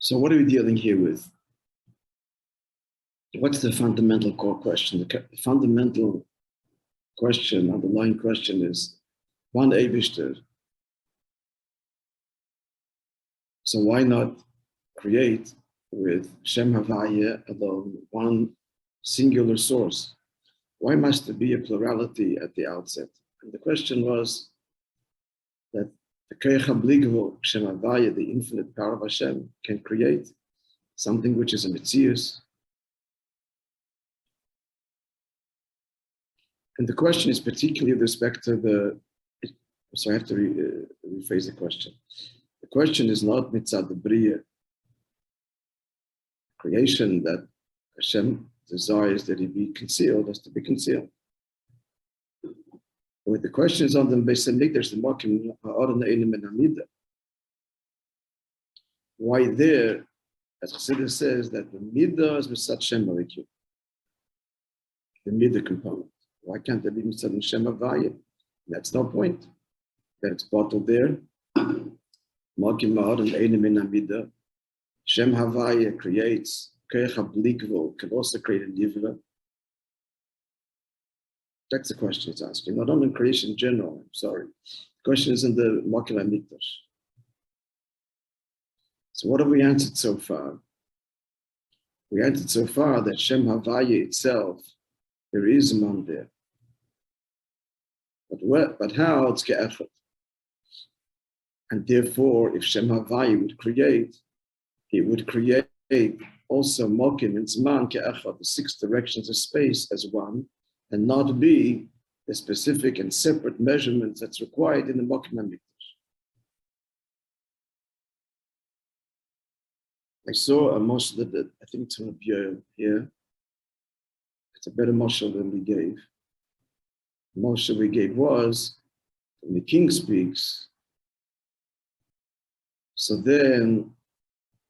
So what are we dealing here with? What's the fundamental core question? The fundamental question, underlying question is, one Eibishter. So why not create with Shem Havaya alone, one singular source? Why must there be a plurality at the outset? And the question was that the Kegdol, Shem Havaya, the infinite power of Hashem, can create something which is a Metzius. And the question is particularly with respect to the, so I have to rephrase the question. The question is not mitzad the Bria, creation that Hashem desires that it be concealed, has to be concealed. But the question is on the Beis Hamikdash, the Makim Ha'aron Ha'elim and Hamida. Why there, as Chassidus says, that the Midah is Mitzad Shem Alikim, the Midah component. Why can't there be Mitzad Shem Havaya? That's no point. That it's bottled there. Makim Ha'aron Ha'elim and Hamida. Shem Havaya creates, Kegdol can also create a Nivra. That's the question it's asking, not only creation in general, I'm sorry. The question is in the Meliubavitch. So what have we answered so far? We answered so far that Shem Havaya itself, there is a man there. But how? It's ke'echad. And therefore, if Shem Havaya would create, he would create also Mokim and Zman ke'echad, the 6 directions of space as one, and not be the specific and separate measurements that's required in the Meliubavitch. I saw a mashal that I think it's from Rabbi here. It's a better mashal than we gave. The mashal we gave was, when the king speaks, so then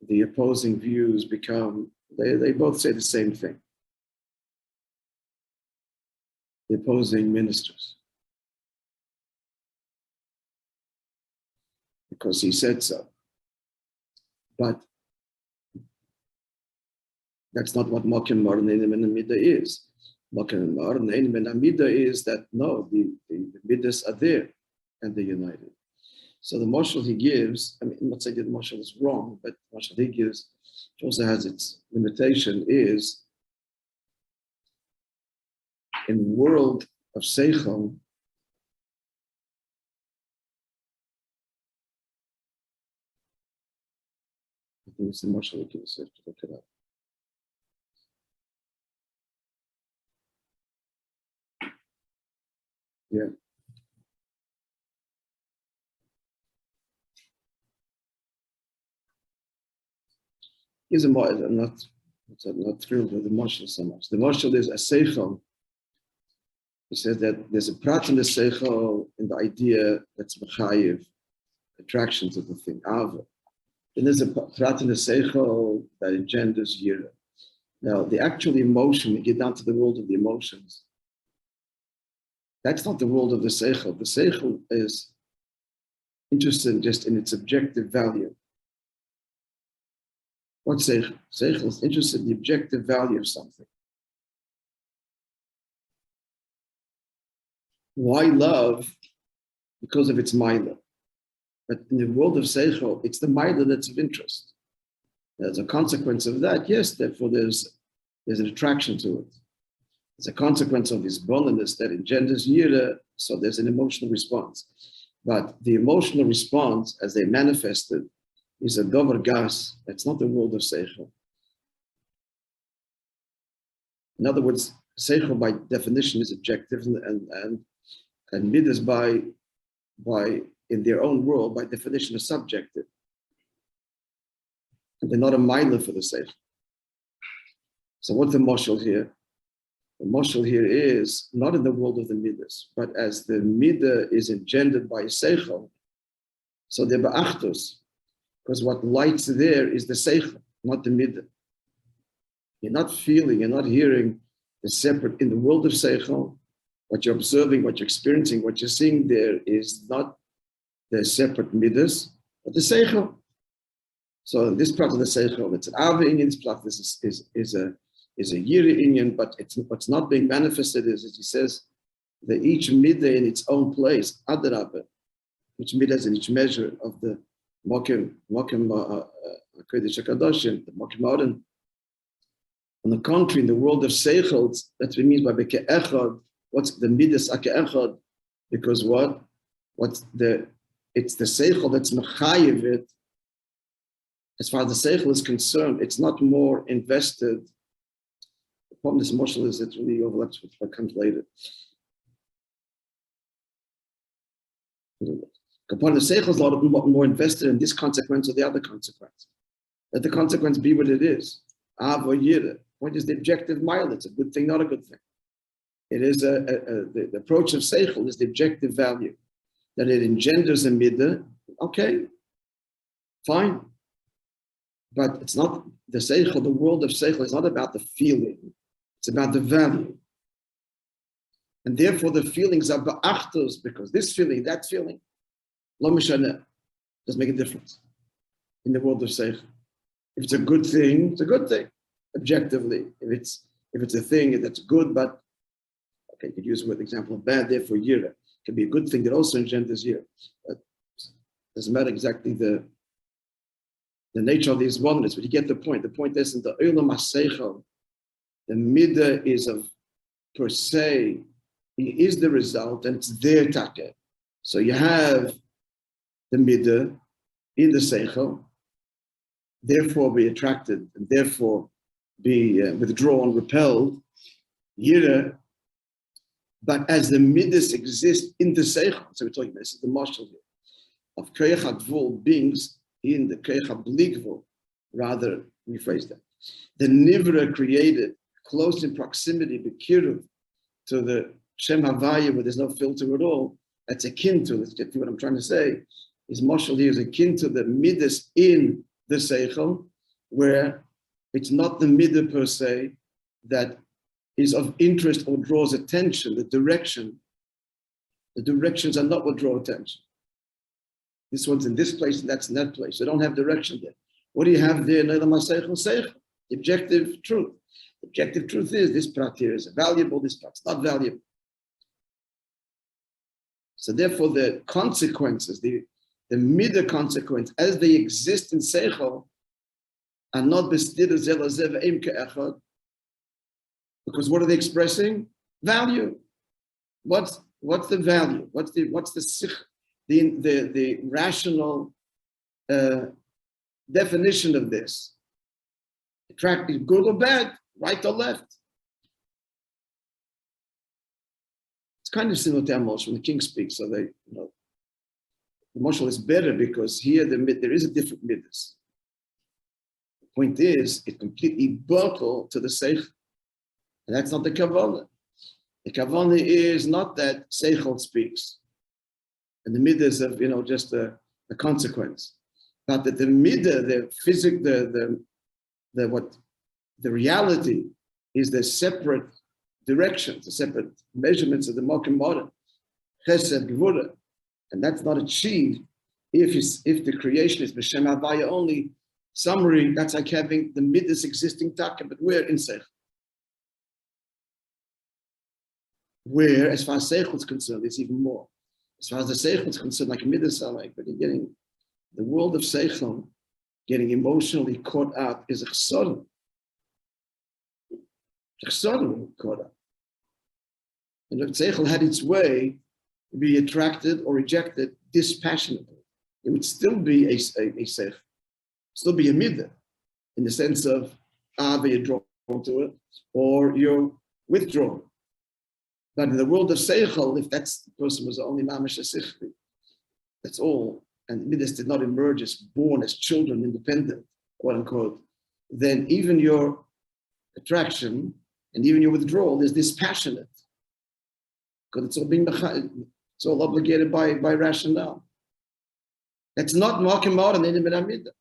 the opposing views become, they both say the same thing. The opposing ministers. Because he said so. But that's not what Mokim Marnenim and Amida is. Mokim Marnenim and Amida is that no, the Midas are there and they're united. So the mashal he gives, I mean, I'm not saying that the mashal is wrong, but the mashal he gives, which also has its limitation, is in the world of Seichel, I think it's the mashal he gives, I have to look it up. Yeah. I'm not thrilled with the mashal so much. The mashal is a seichel. He says that there's a prat in the seichel in the idea that's mechayiv, attraction to the thing, ava. Then there's a prat in the seichel that engenders yira. Now, the actual emotion, we get down to the world of the emotions. That's not the world of the seichel. The seichel is interested just in its objective value. What's seichel? Seichel is interested in the objective value of something. Why love? Because of its maila. But in the world of seichel, it's the maila that's of interest. As a consequence of that, yes, therefore there's an attraction to it. It's a consequence of this boldness that engenders yira, so there's an emotional response. But the emotional response, as they manifested, is a dover gas. That's not the world of seichel. In other words, seichel by definition is objective, and midas by in their own world by definition is subjective. And they're not a maila for the seichel. So what's the mashal here? The mashal here is not in the world of the midas, but as the midah is engendered by seichel, so they're ba'achtos, because what lights there is the seichel, not the midah. You're not feeling, you're not hearing the separate. In the world of seichel, what you're observing, what you're experiencing, what you're seeing there is not the separate midas, but the seichel. So this part of the seichel, it's an ava inyan. This part is a yira inyan, but it's what's not being manifested is, as he says, that each midah in its own place, adarabah, each midah is in each measure of the mokim kodesh hakadoshim, the mokim modern. On the contrary, in the world of seichel, that's what it means by beke'echad. What's the midas ake'echad? Because it's the seichel that's mechayev it. As far as the seichel is concerned, it's not more invested. The problem with this moshel is it really overlaps with what comes later. The point of the seichel is a lot more invested in this consequence or the other consequence. Let the consequence be what it is. Av or yira. Point is the objective mile. It's a good thing, not a good thing. It is the approach of seichel is the objective value. That it engenders a midah, okay, fine. But it's not the seichel, the world of seichel is not about the feeling, it's about the value. And therefore the feelings are be'achtos, because this feeling, that feeling, lo mishaneh, doesn't make a difference in the world of seichel. If it's a good thing, it's a good thing, objectively. If it's a thing that's good, but okay, you could use the example of bad, therefore yira. It can be a good thing that also engenders yira. But it doesn't matter exactly the nature of these oneness, but you get the point. The point is in the olam haseichel, the midah is of per se, it is the result, and it's their take. So you have the midah in the seichel, therefore be attracted, and therefore be withdrawn, repelled, yira. But as the midas exist in the seichel, so we're talking about this is the marshal here of koach hadvul beings in the koach habligvul, rather rephrase that. The nivra created close in proximity, bekiruv, to the Shem Havaya, where there's no filter at all. That's akin to, let's get to what I'm trying to say. His marshal here is akin to the midas in the seichel, where it's not the midah per se that is of interest or draws attention. The directions are not what draw attention. This one's in this place and that's in that place. They don't have direction there. What do you have there? The objective truth. The objective truth is this prat here is valuable, this prat's not valuable. So therefore the consequences, the midah consequence, as they exist in seichel, are not bestidu zelazev im ke'echad. Because what are they expressing? Value. What's the value? What's the rational definition of this? Attractive, good or bad, right or left? It's kind of similar to Moishe when the king speaks. So the Moishe is better because here there is a different midas. The point is, it completely buckle to the seichel. And that's not the kavanah. The kavanah is not that seichel speaks, and the midah is of just a consequence, but that the midah, the physic, the reality is the separate directions, the separate measurements of the mokim modern, chesed gevura, and that's not achieved if the creation is b'shem havaya only. Summary, that's like having the midas existing taka, but we're in seichel. Where, as far as seichel is concerned, it's even more. As far as the seichel is concerned, like a midas, but you're getting the world of seichel, getting emotionally caught up is a chesed. Caught up. And if seichel had its way, to be attracted or rejected dispassionately, it would still be a seichel, still be a midah, in the sense of either you're drawn to it or you're withdrawn. But in the world of seichel, if that's the person was only mamash sichli, that's all, and midas did not emerge as born as children, independent, quote unquote, then even your attraction and even your withdrawal is dispassionate, because it's all obligated by rationale. That's not makim out and in midah.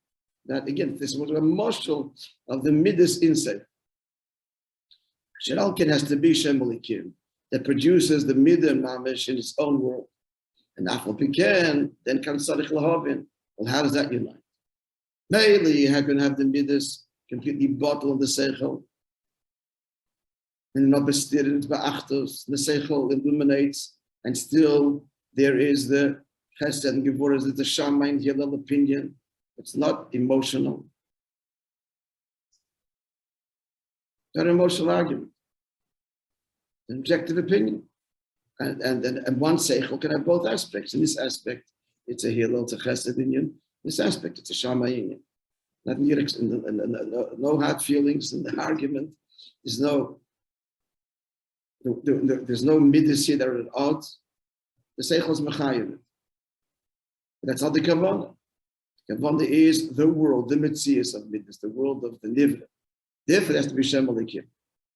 That again, this was a marshal of the midas insight. Sheralkin has to be shemalikim, that produces the midah mamish in its own world. And afal piken, then comes tzarich lahavin. Well, how does that unite? Maybe you can have the midas completely bottled in the seichel, and not bestirred by achtos. The seichel illuminates, and still there is the chesed and gevuras, the shamayim, the yellow opinion. It's not emotional. It's not an emotional argument. An objective opinion. And one seichel can have both aspects. In this aspect, it's a hillel, it's a chesed inyan. In this aspect, it's a shamayim inyan. No hard feelings in the argument. There's no midas here that are at odds. The seichel is mechayim. That's not the kavanah. The kavanah is the world, the metzias of midas, the world of the nivra. Therefore, it has to be shem alikim.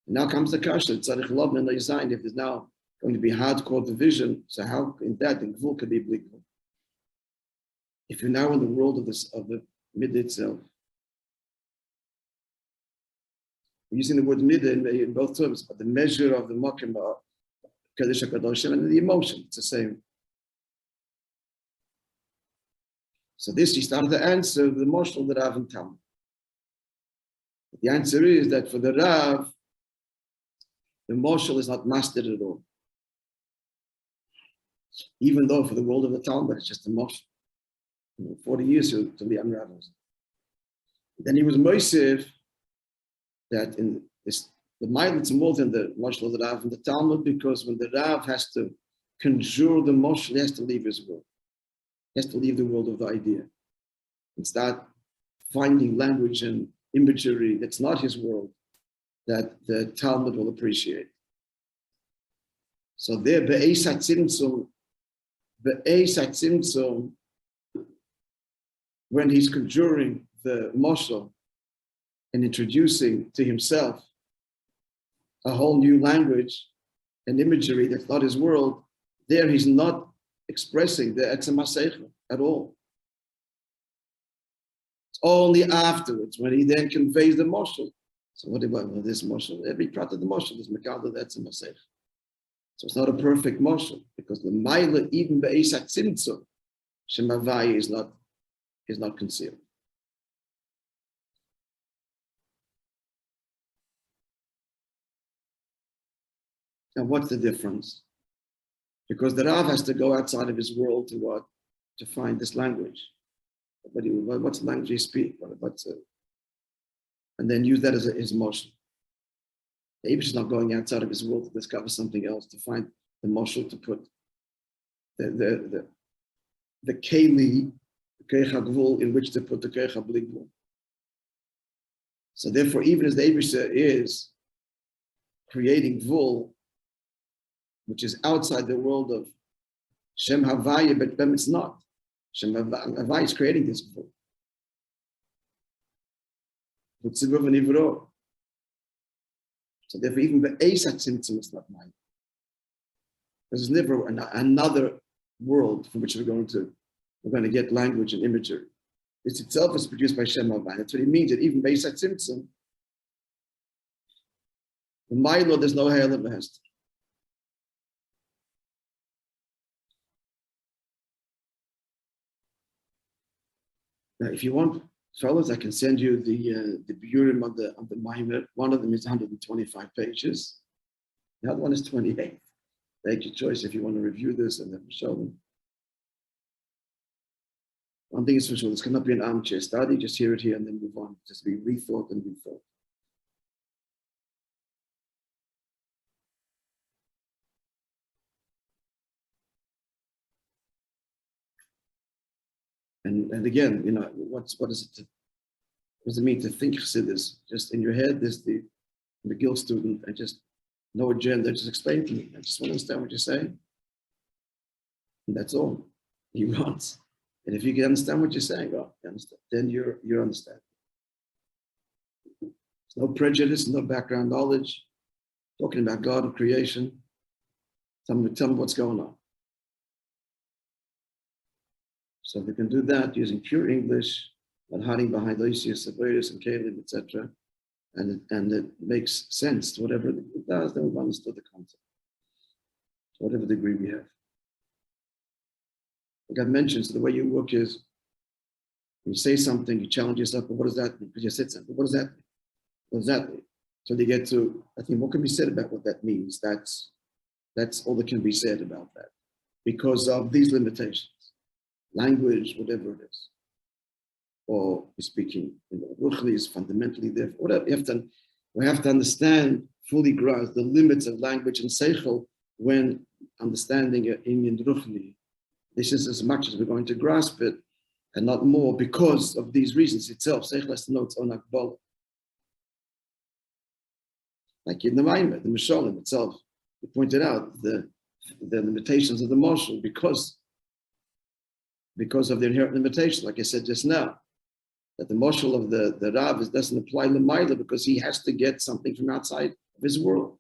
Now comes the kasha. Tzarich lov and leizayin. If there's now going to be hardcore division, so how in that the gvul can be applicable? If you're now in the world of the midah itself, we're using the word midah in both terms, but the measure of the makom kadosh kadoshim and the emotion, it's the same. So this he started to answer the moshel of the Rav and Talmud. The answer is that for the Rav, the moshel is not mastered at all. Even though for the world of the Talmud, it's just a moshel. 40 years to the unravels. Then he was Moishe that in this, the mind it's more than the moshel of the Rav and the Talmud, because when the Rav has to conjure the moshel, he has to leave his world. He has to leave the world of the idea and start finding language and imagery that's not his world that the Talmud will appreciate. So there, be'eis hatzimtzum, when he's conjuring the moshel and introducing to himself a whole new language and imagery that's not his world, there he's not expressing the etzem haseichel at all. It's only afterwards when he then conveys the moshel. So what about this moshel? Every part of the moshel is mekabel the etzem haseichel. So it's not a perfect moshel because the maila even be'eis hatzimtzum shemavai is not concealed. Now what's the difference? Because the Rav has to go outside of his world to what? To find this language. What's the language he speaks? And then use that as his moshel. The Eibush is not going outside of his world to discover something else, to find the moshel, to put the keli, the keich hagvul, in which to put the keich habligvul. So therefore, even as the Eibush is creating gvul, which is outside the world of Shem Havaya, but then it's not. Shem Havaya is creating this gvul. So therefore, even the Eisat Tzimtzum is not mine. There's never another world from which we're going to get language and imagery. This itself is produced by Shem Havaya. That's what it means. That even by Eisat Tzimtzum, in my law, there's no Ha'el of Behester. Now, if you want, fellas, I can send you the burim of the Maimer. One of them is 125 pages. The other one is 28. Take your choice if you want to review this and then show them. One thing is for sure, this cannot be an armchair study. Just hear it here and then move on. Just be rethought and rethought. And again, you know, what does it mean to think Chassidus? Just in your head, there's the McGill student, and just no agenda, just explain to me. I just want to understand what you're saying. And that's all he wants. And if you can understand what you're saying, well, you understand, then you're understanding. There's no prejudice, no background knowledge, talking about God and creation. Tell me what's going on. So we can do that using pure English, and hiding behind Lysius, Sabarius, and Caleb, etc. And it makes sense to whatever it does, then we've understood the concept, to whatever degree we have. Like I mentioned, so the way you work is When you say something, you challenge yourself, but what does that mean? Because you said something, what does that mean? What does that mean? So they get to, I think, what can be said about what that means? That's all that can be said about that because of these limitations. Language, whatever it is. Or speaking, Ruchli is fundamentally there. Whatever we have to understand, fully grasp the limits of language and seichel when understanding in Ruchli. This is as much as we're going to grasp it, and not more because of these reasons itself. Seichel has to know its own akbala. Like in the Maimah, the Mishalim itself, he pointed out the limitations of the Mashal because of the inherent limitation, like I said just now. That the Mashal of the Rav doesn't apply L'mayla because he has to get something from outside of his world.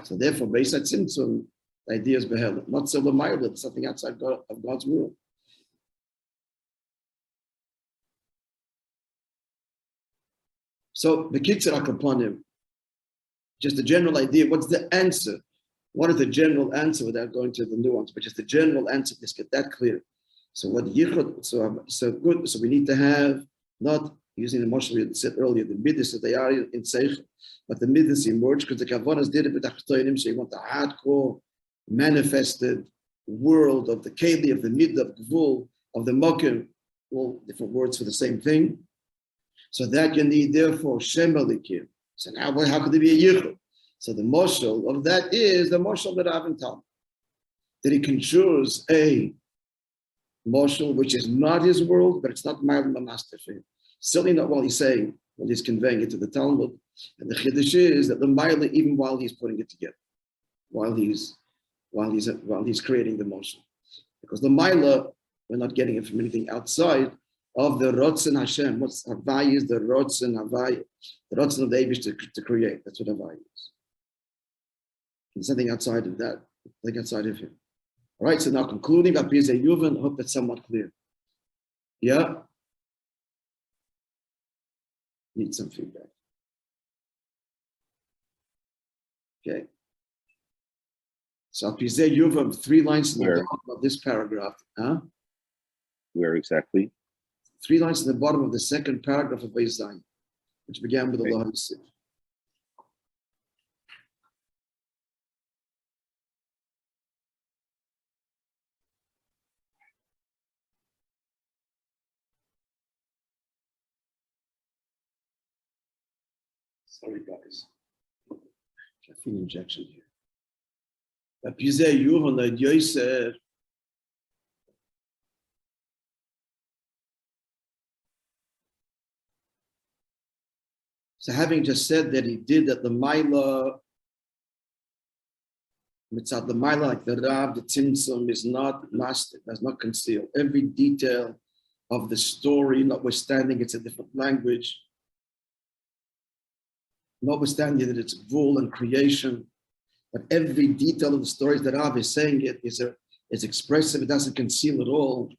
So therefore, Beisat Tzimtzum, the idea is beheld. Not so L'mayla, it's something outside of God's world. So the Kitzur upon him, just a general idea. What's the answer? What is the general answer without going to the nuance? But just the general answer. Let's get that clear. So what Yichud? So good. So we need to have not using the Moishe we said earlier, the midas that they are in Seichel, but the midas emerge because the Kavanas did it with Achtoinim. So you want the hardcore, manifested world of the Keli, of the Mid, of Gvul, of the Mokim, all different words for the same thing. So that you need, therefore, Shem Alikim. So now, how could there be a Yichud? So the moshel of that is the moshel that Rav and Tal. That he conjures a moshel which is not his world, but it's not Ma'al Master for him. Certainly not while he's saying, while he's conveying it to the Talmud. And the Chiddush is that the Ma'ala, even while he's putting it together, while he's creating the moshel. Because the Ma'ala, we're not getting it from anything outside of the Rotzen Hashem. What's Havai is the Rotzen Havai, the Rotzen of the Eibush to create. That's what Havai is. There's nothing outside of that, like outside of him. All right, so now concluding, Bapizeh Yuvan, I hope that's somewhat clear. Yeah? Need some feedback. Okay. So Bapizeh Yuvan, 3 lines in the bottom of this paragraph. Huh? Where exactly? 3 lines in the bottom of the second paragraph of Beis Zayin, which began with Allah Yisif. Sorry, guys. Caffeine injection here. Bapizeh Yuvan Ad Yosef. So having just said that he did that the Maila, mitzad the Maila, like the Rab, the Tzimtzum is not mastered, does not conceal every detail of the story, notwithstanding it's a different language, notwithstanding that it's Vul and creation, but every detail of the stories that Rab is saying it is expressive, it doesn't conceal at all.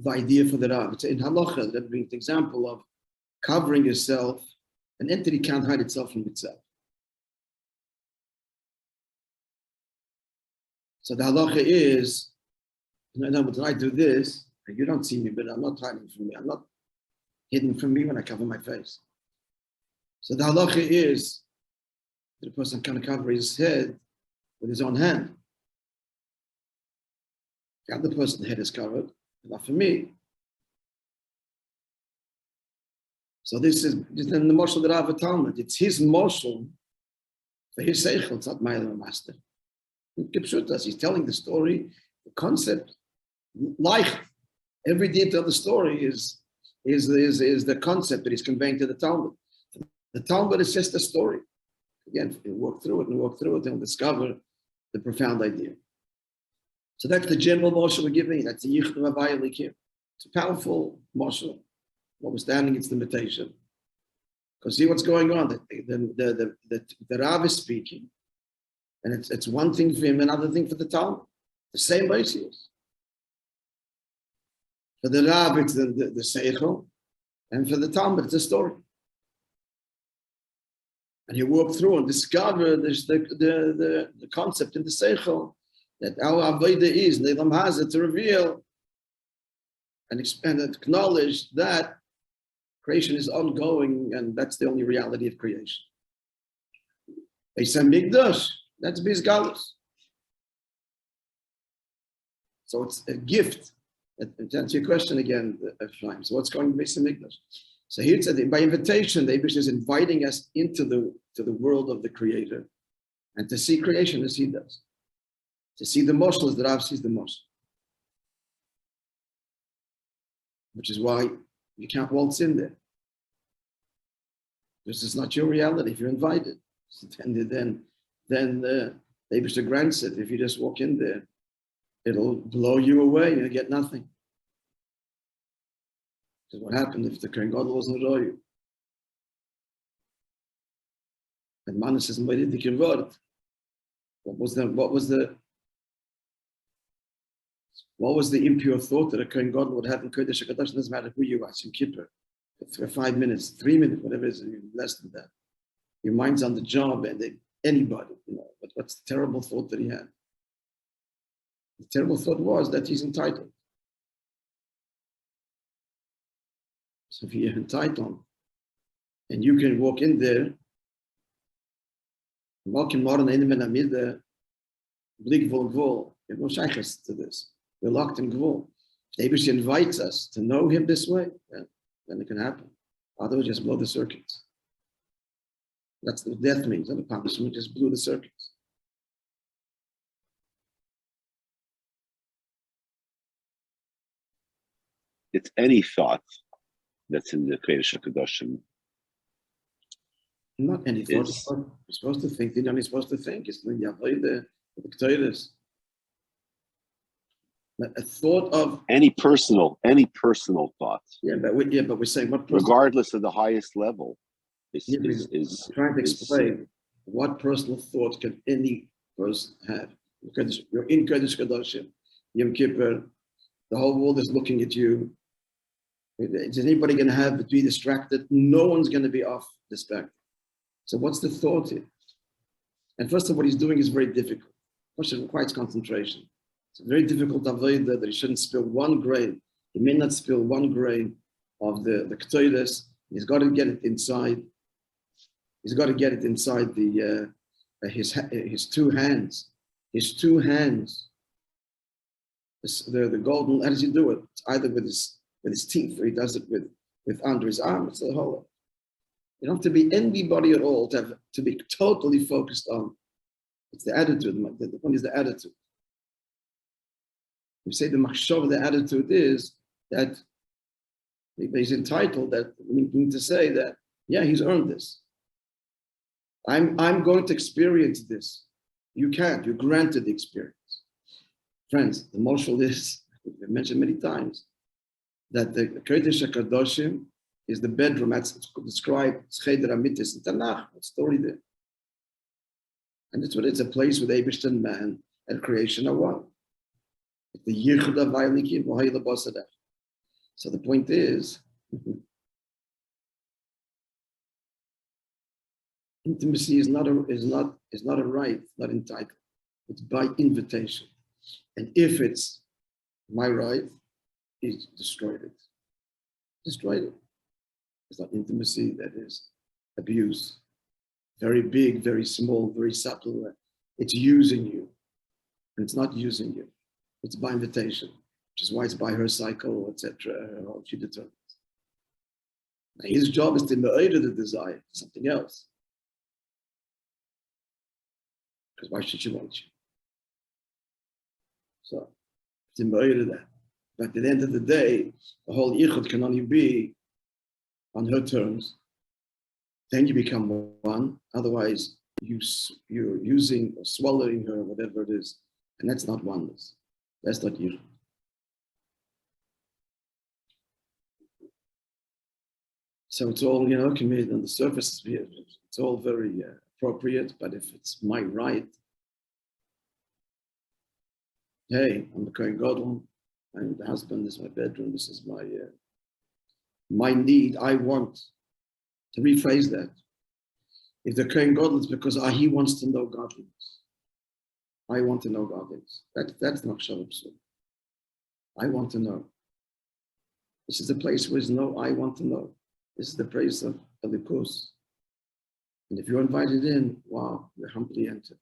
The idea for the Rav. It's in halacha that brings the example of covering yourself. An entity can't hide itself from itself. So the halacha is, when I do this, you don't see me, but I'm not hiding from me. I'm not hidden from me when I cover my face. So the halacha is that the person can cover his head with his own hand. The other person's head is covered. Not for me. So this is in the moshel that I have a Talmud. It's his moshel for his seichel. It's not my master. He's telling the story, the concept, like every detail of the story is the concept that he's conveying to the Talmud. The Talmud is just a story. Again, you walk through it, and discover the profound idea. So that's the general moshel we're giving. That's the Yichud Havai Elikim. It's a powerful moshel, notwithstanding its limitation. Because see what's going on. The Rav is speaking, and it's one thing for him, another thing for the Talmud. The same basis. For the Rav, it's the Seichel, and for the Talmud, it's a story. And you walk through and discover the concept in the Seichel. That our avodah is Leilam Hazeh to reveal and acknowledge that creation is ongoing, and that's the only reality of creation. Beis Hamikdash, that's Bis Galus. So it's a gift. To answer your question again, Ephraim. So what's going to Beis Hamikdash? So here it said, by invitation, the Eibush is inviting us into the world of the Creator, and to see creation as He does, to see the moshel as the Rav sees the moshel, which is why you can't waltz in there. This is not your reality. If you're invited, then the Eibush grants it. If you just walk in there, it'll blow you away. You'll get nothing. Because what happened if the Godol wasn't royu? And Manas says, "What did the word? What was the impure thought that a Godol would have in Kodesh HaKadosh? It doesn't matter who you are, in Kippur, for 5 minutes, 3 minutes, whatever it is, less than that. Your mind's on the job, and anybody, But what's the terrible thought that he had? The terrible thought was that he's entitled. So if you're entitled, and you can walk in there, walk in modern Enem and Amida, blik vol gvul, you have no shaykhs to this. We're locked in gvul. If Eibush invites us to know him this way, then it can happen. Otherwise, just blow the circuits. That's what death means. Not a punishment, just blew the circuits. It's any thought that's in the Kodesh HaKadoshim. Not any thought. You're supposed to think. You're only supposed to think. It's the Yiheye, the K'toyres. A thought of any personal thought. Yeah, but we're saying what personal, regardless of the highest level, is trying to explain what personal thought can any person have. Because you're in Kodesh HaKadoshim, Yom Kippur, the whole world is looking at you. Is anybody going to be distracted? No one's going to be off the spectrum. So what's the thought here? And first of all, what he's doing is very difficult. First, it requires concentration. It's a very difficult avodah that he shouldn't spill one grain. He may not spill one grain of the k'toyres. He's got to get it inside. He's got to get it inside his two hands. His two hands. The golden. How does he do it? It's either with his teeth, or he does it with under his arm. It's the whole. You don't have to be anybody at all to be totally focused on. It's the attitude. The point is the attitude. We say the machshava, the attitude is that he's entitled, that we need to say that, yeah, he's earned this. I'm going to experience this. You can't, you're granted the experience. Friends, the moshel is, we've mentioned many times, that the Kodesh HaKadoshim is the bedroom, that's described, Cheder Amitis in Tanakh, what story there. And it's what it's a place with Eibush and man and creation are one. The Yichud of Vaylikim, V'hayla Basadach. So the point is, intimacy is not a right, not entitled. It's by invitation. And if it's my right, he's destroyed it. Destroyed it. It's not intimacy, that is abuse. Very big, very small, very subtle. It's using you. And it's not using you. It's by invitation, which is why it's by her cycle, etc. She determines. Now his job is to murder the desire, something else. Because why should she want you? So, to murder that. But at the end of the day, the whole yichud can only be on her terms. Then you become one. Otherwise, you're using or swallowing her, whatever it is, and that's not oneness. That's not yichud. So it's all, committed on the surface. It's all very appropriate. But if it's my right, hey, I'm the Godol, and the husband is my bedroom. This is my need. I want to rephrase that. If the Godol is because he wants to know godliness. I want to know godliness. That's not shalom. I want to know. This is the place where there's no I want to know. This is the place of the course. And if you're invited in, wow, you're humbly entered.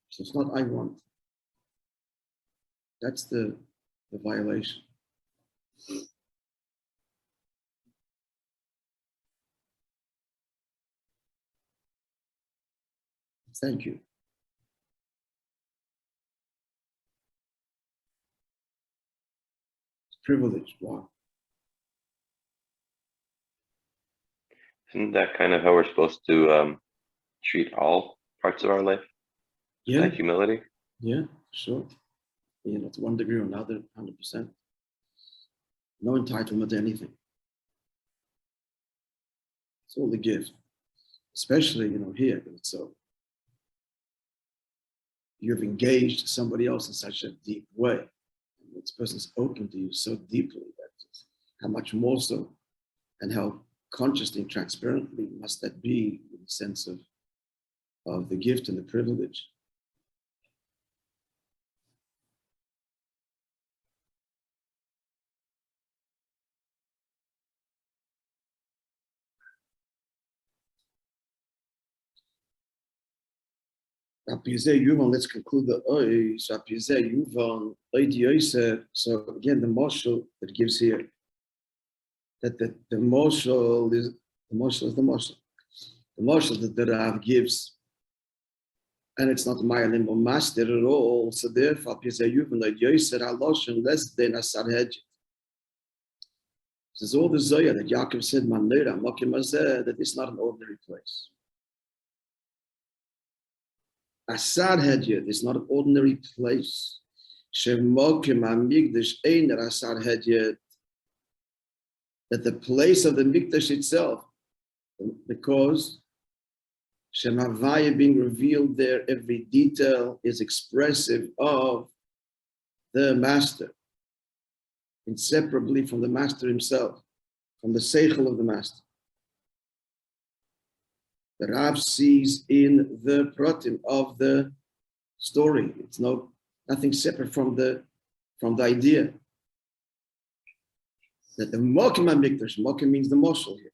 So it's not I want. That's the violation. Thank you. It's privilege. Wow. Isn't that kind of how we're supposed to treat all parts of our life? Yeah. That humility? Yeah, sure. You know, to one degree or another, 100%. No entitlement to anything. It's all the gift. Especially, you know, here. So you've engaged somebody else in such a deep way. And this person's open to you so deeply that how much more so, and how consciously and transparently must that be in the sense of the gift and the privilege. Let's conclude the so again, the marshal that gives here, that the marshal is the marshal. The marshal that the Rav gives, and it's not Mayalim or master at all. So therefore, less than Asar Hedge. This is all the Zoya that Yaakov said, that it's not an ordinary place. Asar Hedge is not an ordinary place. That the place of the Mikdash itself, because Shem Havaya being revealed there, every detail is expressive of the master, inseparably from the master himself, from the seichel of the master. The Rav sees in the pratim of the story. It's nothing separate from the idea. That the Mokim HaMikdash, Mokim means the Moshel here,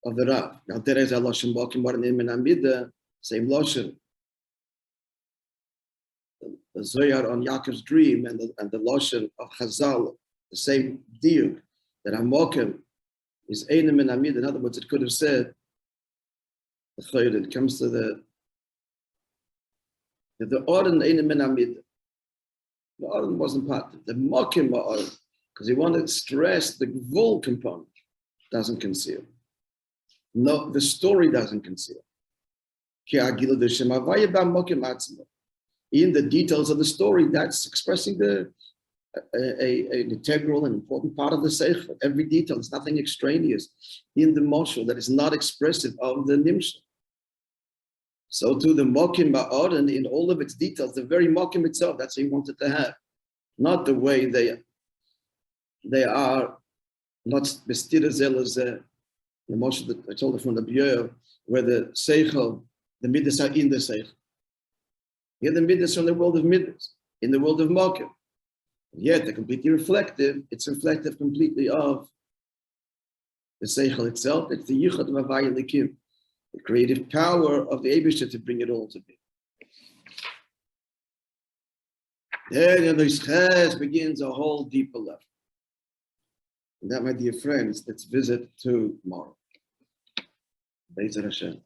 of the Rav. Now, there is a Loshen Mokim, but in Amida, same Loshen. The Zoyar on Yaakov's dream and the Loshen of Chazal, the same diuk, that a Mokim is Einem in Amida. In other words, it could have said, it comes to the Orden Einem in Amida. The Orden wasn't part of it. The Mokim Orden, because he wanted to stress the Gvul component, doesn't conceal. No, the story doesn't conceal. In the details of the story, that's expressing an integral and important part of the seichel. Every detail, there's nothing extraneous in the moshel that is not expressive of the nimshel. So to the mokim ba'oren, in all of its details, the very mokim itself, that's what he wanted to have. Not the way they are, not bestirazel as the moshel that I told you from the B'yor, where the seichel, the midas are in the seichel. Here the midas from the world of midas, in the world of mokim. Yet they're completely reflective. It's reflective completely of the seichel itself. It's the yichud v'avaya likim, the creative power of the Eibishter to bring it all to be. Then the Yiheye begins a whole deeper level. And that, my dear friends, let's visit tomorrow. Be'ezer Hashem.